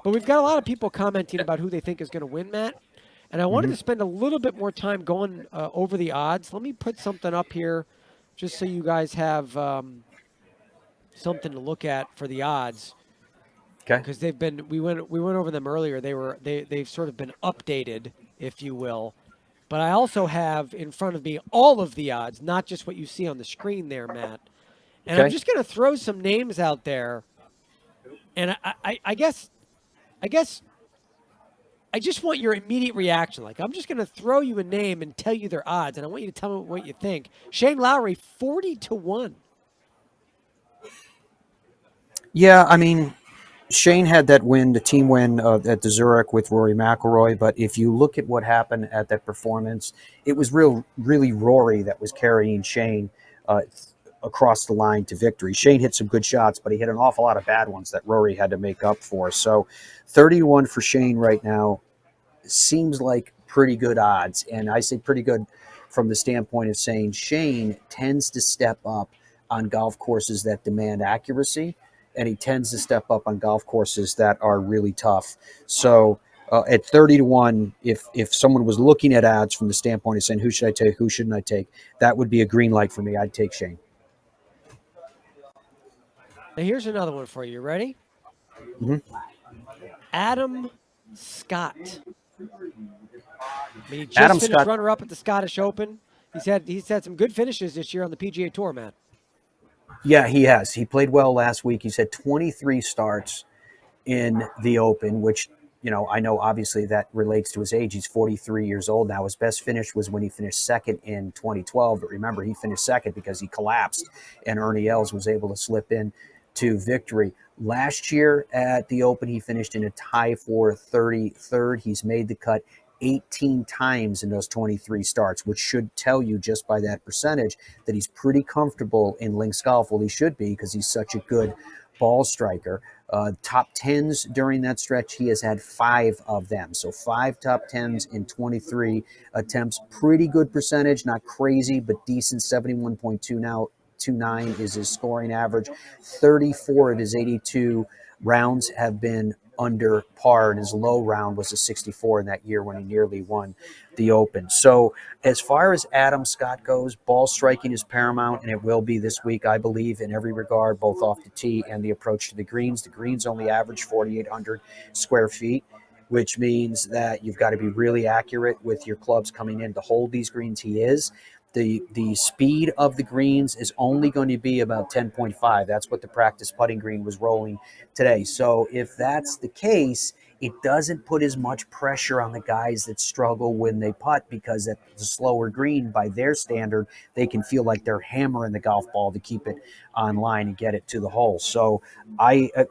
But we've got a lot of people commenting about who they think is going to win, Matt. And I wanted to spend a little bit more time going over the odds. Let me put something up here just so you guys have something to look at for the odds. Okay. Because we went over them earlier. They've sort of been updated, if you will. But I also have in front of me all of the odds, not just what you see on the screen there, Matt. And I'm Okay. just going to throw some names out there. And I guess I just want your immediate reaction. Like, I'm just going to throw you a name and tell you their odds, and I want you to tell me what you think. Shane Lowry, 40-1. Yeah, I mean, Shane had that win, the team win at the Zurich with Rory McIlroy. But if you look at what happened at that performance, it was really Rory that was carrying Shane uh, across the line to victory. Shane hit some good shots, but he hit an awful lot of bad ones that Rory had to make up for. So 30-1 for Shane right now seems like pretty good odds. And I say pretty good from the standpoint of saying Shane tends to step up on golf courses that demand accuracy, and he tends to step up on golf courses that are really tough. So at 30-1, if someone was looking at odds from the standpoint of saying who should I take, who shouldn't I take, that would be a green light for me. I'd take Shane. Now, here's another one for you. Ready? Mhm. Adam Scott. I mean, he just Adam finished Scott. runner-up at the Scottish Open. He's had some good finishes this year on the PGA Tour, Matt. Yeah, he has. He played well last week. He's had 23 starts in the Open, which, I know obviously that relates to his age. He's 43 years old now. His best finish was when he finished second in 2012. But remember, he finished second because he collapsed, and Ernie Els was able to slip in to victory. Last year at the Open, he finished in a tie for 33rd. He's made the cut 18 times in those 23 starts, which should tell you just by that percentage that he's pretty comfortable in links golf. Well, he should be because he's such a good ball striker. Top 10s during that stretch, he has had 5 of them. So 5 top 10s in 23 attempts. Pretty good percentage, not crazy, but decent. 71.2 now. 29 is his scoring average. 34 of his 82 rounds have been under par, and his low round was a 64 in that year when he nearly won the Open. So as far as Adam Scott goes, ball striking is paramount, and it will be this week, I believe, in every regard, both off the tee and the approach to the greens. The greens only average 4,800 square feet, which means that you've got to be really accurate with your clubs coming in to hold these greens. He is. The speed of the greens is only going to be about 10.5. That's what the practice putting green was rolling today. So if that's the case, it doesn't put as much pressure on the guys that struggle when they putt, because at the slower green, by their standard, they can feel like they're hammering the golf ball to keep it on line and get it to the hole. So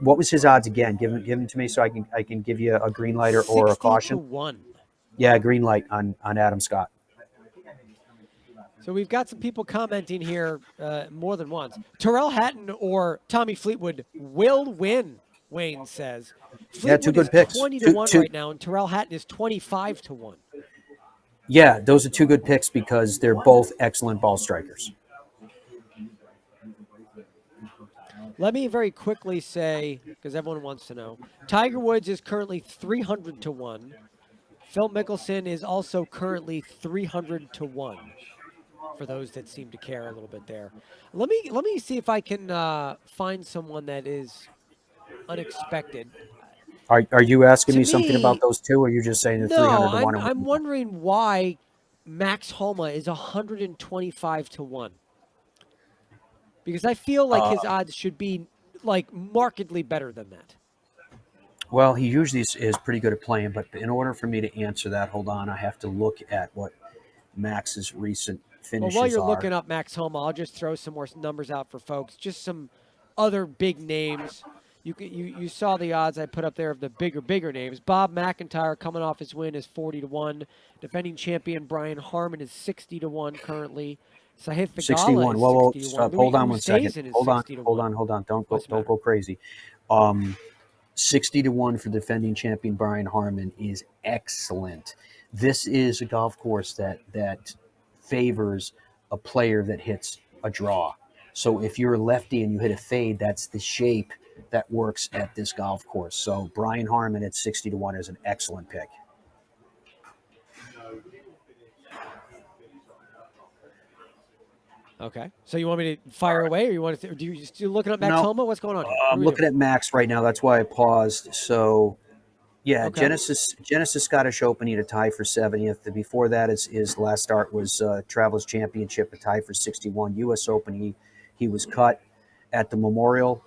what was his odds again? Give them to me so I can give you a green light or a 60 to caution. 1. Yeah, green light on Adam Scott. So we've got some people commenting here more than once. Terrell Hatton or Tommy Fleetwood will win, Wayne says. Yeah, two Fleetwood good is picks. 20-1 right now, and Terrell Hatton is 25-1. Yeah, those are two good picks because they're both excellent ball strikers. Let me very quickly say, because everyone wants to know, Tiger Woods is currently 300-1. Phil Mickelson is also currently 300-1. For those that seem to care a little bit there, let me see if I can find someone that is unexpected. Are you asking To me something about me, those two, or are you just saying the no. 300-1? I'm wondering why Max Homa is 125-1, because I feel like his odds should be like markedly better than that. Well, he usually is pretty good at playing, but in order for me to answer that, hold on, I have to look at what Max's recent Well, while finishes you're are. looking up Max Homa, I'll just throw some more numbers out for folks. Just some other big names. You saw the odds I put up there of the bigger names. Bob McIntyre coming off his win is 40-1. Defending champion Brian Harmon is 60-1 currently. Sahith Theegala 61. is Well, 60-1. stop. Louis Hold on one second. Oosthuizen is Hold on. 60-1. What's the Don't matter? go crazy. 60-1 for defending champion Brian Harmon is excellent. This is a golf course that favors a player that hits a draw. So if you're a lefty and you hit a fade, that's the shape that works at this golf course. So Brian Harman at 60-1 is an excellent pick. Okay. So you want me to fire away, or you want to? Do you still looking up Max No, Homa? What's going on here? What are I'm we looking doing? at Max right now. That's why I paused. So yeah, Okay. Genesis Scottish Open, he had a tie for 70th. Before that, his last start was Travelers Championship, a tie for 61. U.S. Open, he was cut at the Memorial.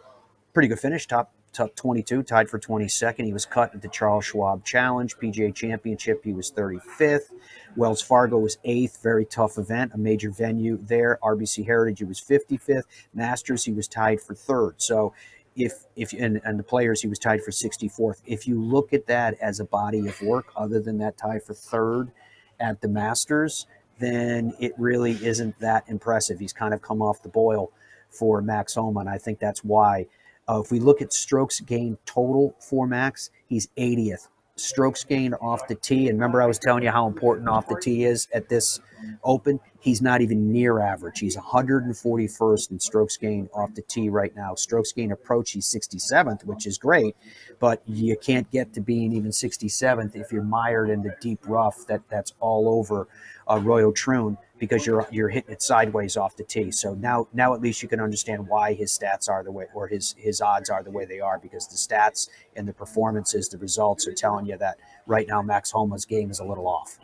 Pretty good finish, top 22, tied for 22nd. He was cut at the Charles Schwab Challenge, PGA Championship. He was 35th. Wells Fargo was 8th, very tough event, a major venue there. RBC Heritage, he was 55th. Masters, he was tied for 3rd. So if and the Players, he was tied for 64th. If you look at that as a body of work, other than that tie for 3rd at the Masters, then it really isn't that impressive. He's kind of come off the boil for Max Homa, and I think that's why. If we look at strokes gained total for Max, he's 80th. Strokes gained off the tee, and remember I was telling you how important off the tee is at this Open? He's not even near average. He's 141st in strokes gained off the tee right now. Strokes gained approach, he's 67th, which is great, but you can't get to being even 67th if you're mired in the deep rough that's all over Royal Troon, because you're hitting it sideways off the tee. So now at least you can understand why his stats are the way, or his odds are the way they are, because the stats and the performances, the results are telling you that right now Max Homa's game is a little off.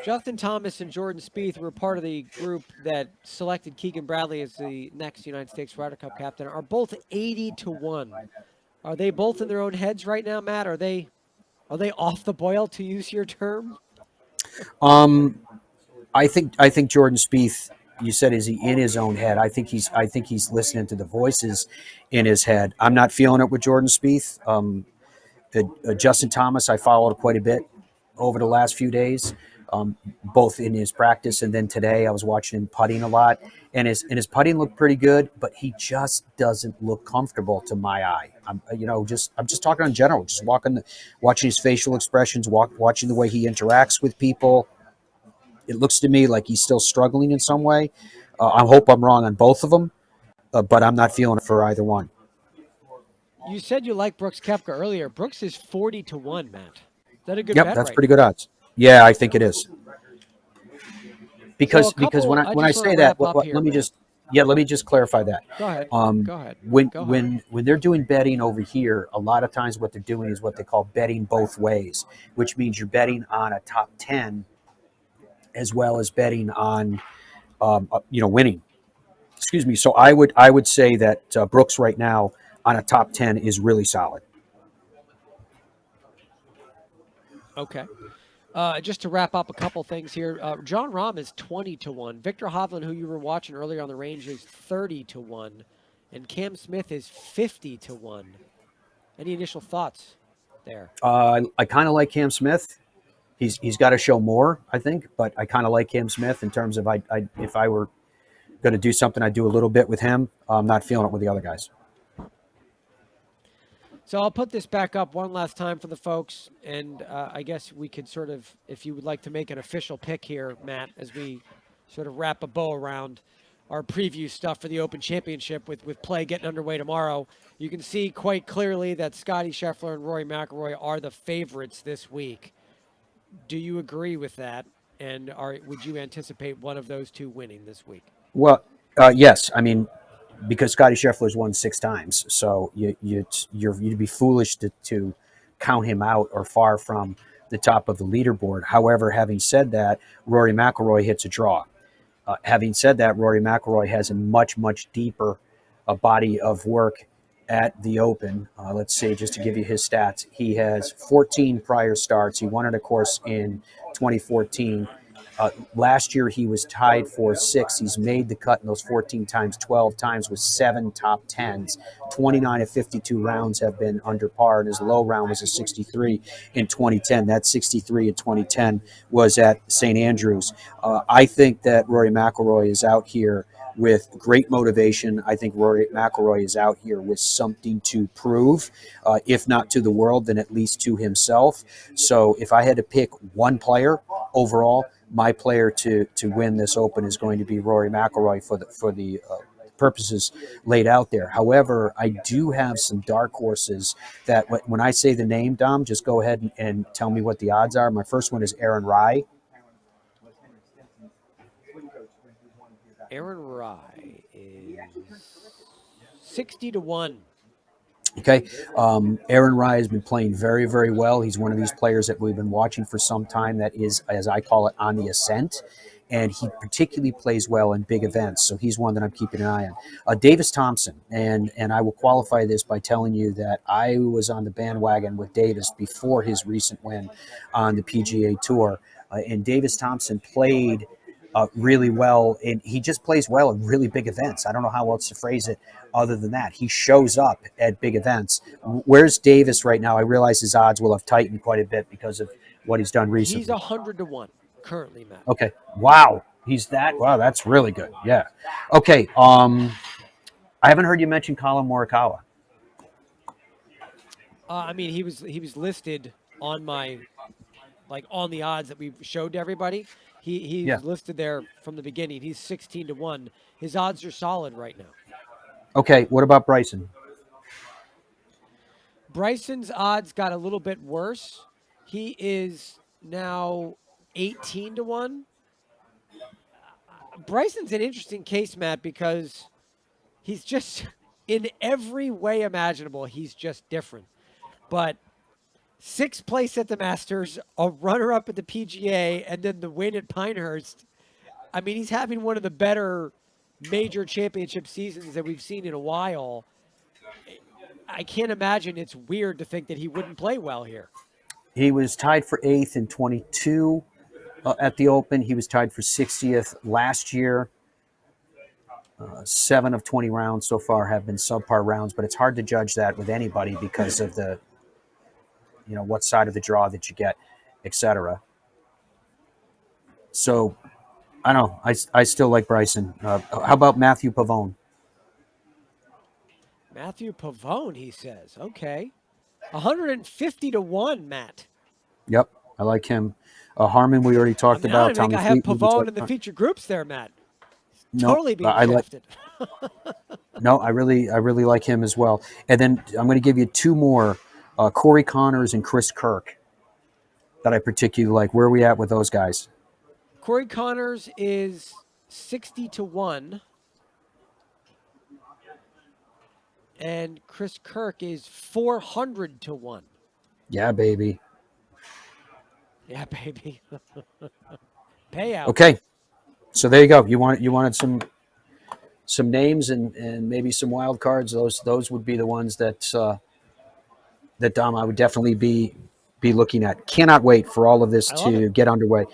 Justin Thomas and Jordan Spieth were part of the group that selected Keegan Bradley as the next United States Ryder Cup captain. Are both 80-1. Are they both in their own heads right now, Matt? Are they off the boil, to use your term? I think Jordan Spieth, you said, is he in his own head? I think he's listening to the voices in his head. I'm not feeling it with Jordan Spieth. Justin Thomas, I followed quite a bit over the last few days, both in his practice and then today. I was watching him putting a lot, and his putting looked pretty good, but he just doesn't look comfortable to my eye. I'm just talking in general, just watching his facial expressions, watching the way he interacts with people. It looks to me like he's still struggling in some way. I hope I'm wrong on both of them, but I'm not feeling it for either one. You said you liked Brooks Koepka earlier. Brooks is 40-1, Matt. Is that a good Yep, bet that's right pretty now? good odds. Yeah, I think it is. So Because when I when I just want to say that, wrap up here, let me Matt. just clarify that. Go ahead. Um, Go ahead. when Go ahead. when they're doing betting over here, a lot of times what they're doing is what they call betting both ways, which means you're betting on a top 10 as well as betting on winning. Excuse me. So I would say that Brooks right now on a top 10 is really solid. Okay. Just to wrap up a couple things here, John Rahm is 20-1. Victor Hovland, who you were watching earlier on the range, is 30-1, and Cam Smith is 50-1. Any initial thoughts there? I kind of like Cam Smith. He's got to show more, I think, but I kind of like Cam Smith in terms of if I were going to do something, I'd do a little bit with him. I'm not feeling it with the other guys. So I'll put this back up one last time for the folks, and I guess we could sort of, if you would like to make an official pick here, Matt, as we sort of wrap a bow around our preview stuff for the Open Championship with play getting underway tomorrow. You can see quite clearly that Scottie Scheffler and Rory McIlroy are the favorites this week. Do you agree with that? And would you anticipate one of those two winning this week? Well, yes. I mean, because Scottie Scheffler's won 6 times, so you'd be foolish to count him out or far from the top of the leaderboard. However, having said that, Rory McIlroy hits a draw. Having said that, Rory McIlroy has a much deeper body of work at the Open. Let's see, just to give you his stats, he has 14 prior starts. He won it, of course, in 2014. Last year, he was tied for 6. He's made the cut in those 14 times, 12 times with 7 top 10s. 29 of 52 rounds have been under par, and his low round was a 63 in 2010. That 63 in 2010 was at St. Andrews. I think that Rory McIlroy is out here with great motivation. I think Rory McIlroy is out here with something to prove, if not to the world, then at least to himself. So if I had to pick one player overall, my player to win this Open is going to be Rory McIlroy for the purposes laid out there. However, I do have some dark horses that when I say the name, Dom, just go ahead and tell me what the odds are. My first one is Aaron Rye. Aaron Rye is 60 to 1. Okay. Aaron Rye has been playing very, very well. He's one of these players that we've been watching for some time that is, as I call it, on the ascent. And he particularly plays well in big events. So he's one that I'm keeping an eye on. Davis Thompson, and I will qualify this by telling you that I was on the bandwagon with Davis before his recent win on the PGA Tour. And Davis Thompson played really well, and he just plays well in really big events. I don't know how else to phrase it other than that. He shows up at big events. Where's Davis right now? I realize his odds will have tightened quite a bit because of what he's done recently. He's 100 to 1 currently, Matt. Okay. Wow. He's that. Wow, that's really good. Yeah. Okay. I haven't heard you mention Colin Morikawa. I mean, he was listed on my, like, on the odds that we showed to everybody. He's listed there from the beginning. He's 16 to 1. His odds are solid right now. Okay. What about Bryson? Bryson's odds got a little bit worse. He is now 18 to 1. Bryson's an interesting case, Matt, because he's just, in every way imaginable, he's just different. But 6th place at the Masters, a runner-up at the PGA, and then the win at Pinehurst. I mean, he's having one of the better major championship seasons that we've seen in a while. I can't imagine it's weird to think that he wouldn't play well here. He was tied for 8th in 22 at the Open. He was tied for 60th last year. 7 of 20 rounds so far have been subpar rounds, but it's hard to judge that with anybody because of the, what side of the draw that you get, etc. So, I don't know. I still like Bryson. How about Matthew Pavone? Matthew Pavone, he says. Okay. 150 to 1, Matt. Yep, I like him. Harmon, we already talked about. I think I have Pavone in the feature groups there, Matt. Totally being shafted. No, I really like him as well. And then I'm going to give you 2 more, Corey Connors and Chris Kirk, that I particularly like. Where are we at with those guys? Corey Connors is 60 to 1. And Chris Kirk is 400 to 1. Yeah, baby. Yeah, baby. Payout. Okay. So there you go. You wanted some names and maybe some wild cards. Those would be the ones that Dom, I would definitely be looking at. Cannot wait for all of this to get underway.